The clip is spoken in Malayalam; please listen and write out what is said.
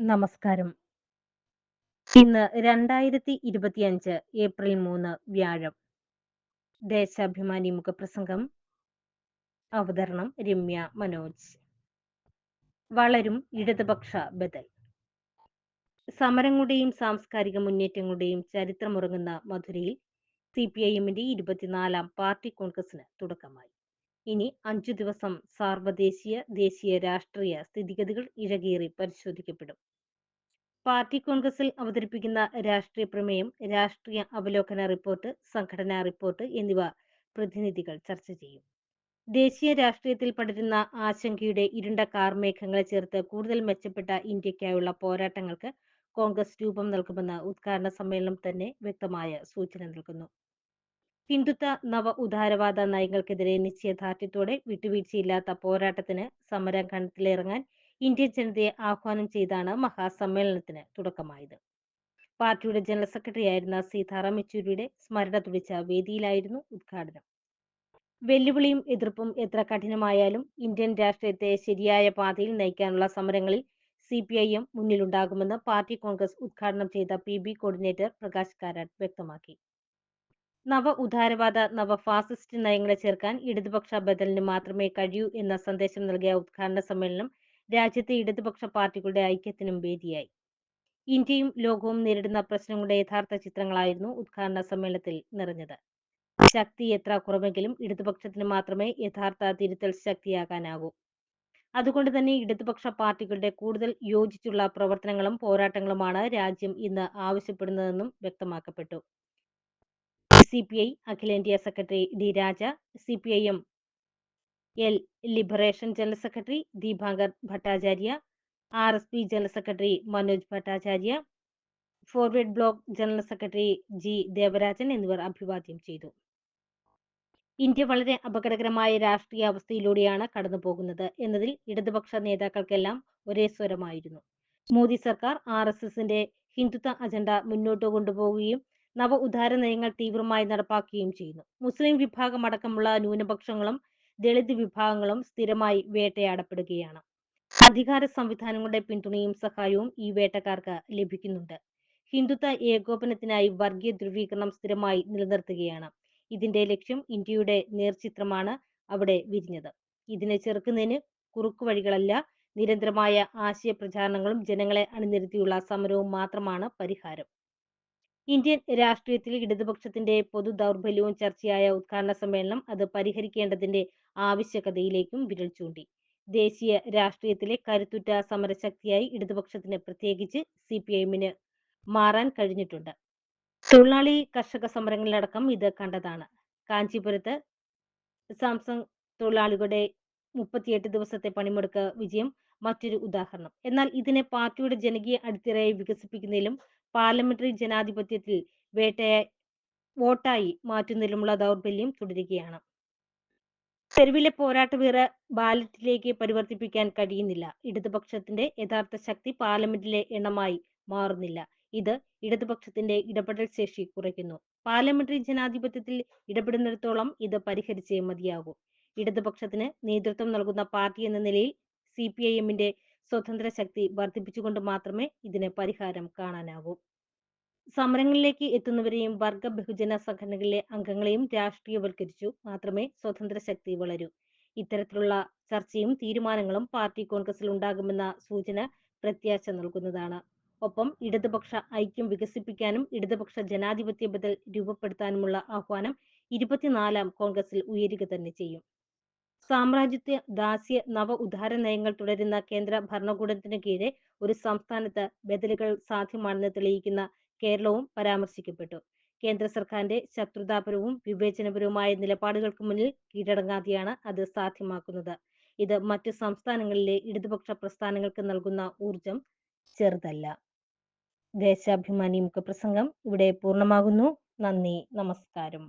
നമസ്കാരം. ഇന്ന് 2025 ഏപ്രിൽ 3 വ്യാഴം. ദേശാഭിമാനി മുഖപ്രസംഗം. അവതരണം രമ്യ മനോജ്. വളരും ഇടതുപക്ഷ ബദൽ. സമരങ്ങളുടെയും സാംസ്കാരിക മുന്നേറ്റങ്ങളുടെയും ചരിത്രമുറങ്ങുന്ന മധുരയിൽ സിപിഐഎമ്മിന്റെ 24ാം പാർട്ടി കോൺഗ്രസിന് തുടക്കമായി. ഇനി 5 ദിവസം സാർവദേശീയ ദേശീയ രാഷ്ട്രീയ സ്ഥിതിഗതികൾ ഇഴകേറി പരിശോധിക്കപ്പെടും. പാർട്ടി കോൺഗ്രസിൽ അവതരിപ്പിക്കുന്ന രാഷ്ട്രീയ പ്രമേയം, രാഷ്ട്രീയ അവലോകന റിപ്പോർട്ട്, സംഘടനാ റിപ്പോർട്ട് എന്നിവ പ്രതിനിധികൾ ചർച്ച ചെയ്യും. ദേശീയ രാഷ്ട്രീയത്തിൽ പടരുന്ന ആശങ്കയുടെ ഇരുണ്ട കാർമേഘങ്ങളെ ചേർത്ത് കൂടുതൽ മെച്ചപ്പെട്ട ഇന്ത്യക്കായുള്ള പോരാട്ടങ്ങൾക്ക് കോൺഗ്രസ് രൂപം നൽകുമെന്ന് ഉദ്ഘാടന സമ്മേളനം തന്നെ വ്യക്തമായ സൂചന നൽകുന്നു. ഹിന്ദുത്വ നവ ഉദാരവാദ നയങ്ങൾക്കെതിരെ നിശ്ചയദാർഢ്യത്തോടെ വിട്ടുവീഴ്ചയില്ലാത്ത പോരാട്ടത്തിന് സമരകണത്തിലിറങ്ങാൻ ഇന്ത്യൻ ജനതയെ ആഹ്വാനം ചെയ്താണ് മഹാസമ്മേളനത്തിന് തുടക്കമായത്. പാർട്ടിയുടെ ജനറൽ സെക്രട്ടറിയായിരുന്ന സീതാറാം യെച്ചൂരിയുടെ സ്മരണ തുടിച്ച വേദിയിലായിരുന്നു ഉദ്ഘാടനം. വെല്ലുവിളിയും എതിർപ്പും എത്ര കഠിനമായാലും ഇന്ത്യൻ രാഷ്ട്രീയത്തെ ശരിയായ പാതയിൽ നയിക്കാനുള്ള സമരങ്ങളിൽ സിപിഐഎം മുന്നിലുണ്ടാകുമെന്ന് പാർട്ടി കോൺഗ്രസ് ഉദ്ഘാടനം ചെയ്ത PB കോർഡിനേറ്റർ പ്രകാശ് കാരാട്ട് വ്യക്തമാക്കി. നവ ഉദാരവാദ നവ ഫാസിസ്റ്റ് നയങ്ങളെ ചേർക്കാൻ ഇടതുപക്ഷ ബദലിന് മാത്രമേ കഴിയൂ എന്ന സന്ദേശം നൽകിയ ഉദ്ഘാടന സമ്മേളനം രാജ്യത്തെ ഇടതുപക്ഷ പാർട്ടികളുടെ ഐക്യത്തിനും വേദിയായി. ഇന്ത്യയും ലോകവും നേരിടുന്ന പ്രശ്നങ്ങളുടെ യഥാർത്ഥ ചിത്രങ്ങളായിരുന്നു ഉദ്ഘാടന സമ്മേളനത്തിൽ നിറഞ്ഞത്. ശക്തി എത്ര കുറവെങ്കിലും ഇടതുപക്ഷത്തിന് മാത്രമേ യഥാർത്ഥ തിരുത്തൽ ശക്തിയാകാനാകൂ. അതുകൊണ്ട് തന്നെ ഇടതുപക്ഷ പാർട്ടികളുടെ കൂടുതൽ യോജിച്ചുള്ള പ്രവർത്തനങ്ങളും പോരാട്ടങ്ങളുമാണ് രാജ്യം ഇന്ന് ആവശ്യപ്പെടുന്നതെന്നും വ്യക്തമാക്കപ്പെട്ടു. CPI അഖിലേന്ത്യാ സെക്രട്ടറി D രാജ, CPIM L liberation general secretary Dipankar Bhattacharya, RSP general secretary Manoj Bhattacharya, forward block general secretary G Devarajan എന്നിവർ അഭിവാദ്യം ചെയ്തു. ഇന്ത്യ വളരെ അപകടകരമായ രാഷ്ട്രീയ അവസ്ഥയിലൂടെയാണ് കടന്നുപോകുന്നത് എന്നതിൽ ഇടതുപക്ഷ നേതാക്കൾക്കെല്ലാം ഒരേ സ്വരമായിരുന്നു. മോദി സർക്കാർ RSSന്റെ ഹിന്ദുത്വ അജണ്ട മുന്നോട്ട് കൊണ്ടുപോവുകയും നവ ഉദാര നയങ്ങൾ തീവ്രമായി നടപ്പാക്കുകയും ചെയ്യുന്നു. മുസ്ലിം വിഭാഗം അടക്കമുള്ള ന്യൂനപക്ഷങ്ങളും ദളിത് വിഭാഗങ്ങളും സ്ഥിരമായി വേട്ടയാടപ്പെടുകയാണ്. അധികാര സംവിധാനങ്ങളുടെ പിന്തുണയും സഹായവും ഈ വേട്ടക്കാർക്ക് ലഭിക്കുന്നുണ്ട്. ഹിന്ദുത്വ ഏകോപനത്തിനായി വർഗീയ ധ്രുവീകരണം സ്ഥിരമായി നിലനിർത്തുകയാണ്. ഇതിന്റെ ലക്ഷ്യം ഇന്ത്യയുടെ നേർചിത്രമാണ് അവിടെ വിരിഞ്ഞത്. ഇതിനെ ചെറുക്കുന്നതിന് കുറുക്കുവഴികളല്ല, നിരന്തരമായ ആശയ പ്രചാരണങ്ങളും ജനങ്ങളെ അണിനിരത്തിയുള്ള സമരവും മാത്രമാണ് പരിഹാരം. ഇന്ത്യൻ രാഷ്ട്രീയത്തിൽ ഇടതുപക്ഷത്തിന്റെ പൊതു ദൗർബല്യവും ചർച്ചയായ ഉദ്ഘാടന സമ്മേളനം അത് പരിഹരിക്കേണ്ടതിന്റെ ആവശ്യകതയിലേക്കും വിരൽ ചൂണ്ടി. ദേശീയ രാഷ്ട്രീയത്തിലെ കരുത്തുറ്റ സമരശക്തിയായി ഇടതുപക്ഷത്തിന്, പ്രത്യേകിച്ച് CPIMന് മാറാൻ കഴിഞ്ഞിട്ടുണ്ട്. തൊഴിലാളി കർഷക സമരങ്ങളിലടക്കം ഇത് കണ്ടതാണ്. കാഞ്ചീപുരത്ത് സാംസങ് തൊഴിലാളികളുടെ 38 ദിവസത്തെ പണിമുടക്ക് വിജയം മറ്റൊരു ഉദാഹരണം. എന്നാൽ ഇതിനെ പാർട്ടിയുടെ ജനകീയ അടിത്തറയായി വികസിപ്പിക്കുന്നതിലും പാർലമെന്ററി ജനാധിപത്യത്തിൽ വോട്ടായി മാറ്റുന്നതിലുമുള്ള ദൗർബല്യം തുടരുകയാണ്. തെരുവിലെ പോരാട്ടവീറ ബാലറ്റിലേക്ക് പരിവർത്തിപ്പിക്കാൻ കഴിയുന്നില്ല. ഇടതുപക്ഷത്തിന്റെ യഥാർത്ഥ ശക്തി പാർലമെന്റിലെ എണ്ണമായി മാറുന്നില്ല. ഇത് ഇടതുപക്ഷത്തിന്റെ ഇടപെടൽ ശേഷി കുറയ്ക്കുന്നു. പാർലമെന്ററി ജനാധിപത്യത്തിൽ ഇടപെടുന്നിടത്തോളം ഇത് പരിഹരിച്ചേ മതിയാകൂ. ഇടതുപക്ഷത്തിന് നേതൃത്വം നൽകുന്ന പാർട്ടി എന്ന നിലയിൽ CPIMന്റെ സ്വതന്ത്ര ശക്തി വർദ്ധിപ്പിച്ചുകൊണ്ട് മാത്രമേ ഇതിന് പരിഹാരം കാണാനാകൂ. സമരങ്ങളിലേക്ക് എത്തുന്നവരെയും വർഗ ബഹുജന സംഘടനകളിലെ അംഗങ്ങളെയും രാഷ്ട്രീയവൽക്കരിച്ചു മാത്രമേ സ്വതന്ത്ര ശക്തി വളരൂ. ഇത്തരത്തിലുള്ള ചർച്ചയും തീരുമാനങ്ങളും പാർട്ടി കോൺഗ്രസിൽ ഉണ്ടാകുമെന്ന സൂചന പ്രത്യാശ നൽകുന്നതാണ്. ഒപ്പം ഇടതുപക്ഷ ഐക്യം വികസിപ്പിക്കാനും ഇടതുപക്ഷ ജനാധിപത്യ ബദൽ രൂപപ്പെടുത്താനുമുള്ള ആഹ്വാനം 24ാം കോൺഗ്രസിൽ ഉയരുക തന്നെ ചെയ്യും. സാമ്രാജ്യത്വ ദാസ്യ നവ ഉദാര നയങ്ങൾ തുടരുന്ന കേന്ദ്ര ഭരണകൂടത്തിന് കീഴെ ഒരു സംസ്ഥാനത്ത് ബദലുകൾ സാധ്യമാണെന്ന് തെളിയിക്കുന്ന കേരളവും പരാമർശിക്കപ്പെട്ടു. കേന്ദ്ര സർക്കാരിന്റെ ശത്രുതാപരവും വിവേചനപരവുമായ നിലപാടുകൾക്ക് മുന്നിൽ കീഴടങ്ങാതെയാണ് അത് സാധ്യമാക്കുന്നത്. ഇത് മറ്റു സംസ്ഥാനങ്ങളിലെ ഇടതുപക്ഷ പ്രസ്ഥാനങ്ങൾക്ക് നൽകുന്ന ഊർജം ചെറുതല്ല. ദേശാഭിമാനി മുഖപ്രസംഗം ഇവിടെ പൂർണ്ണമാകുന്നു. നന്ദി, നമസ്കാരം.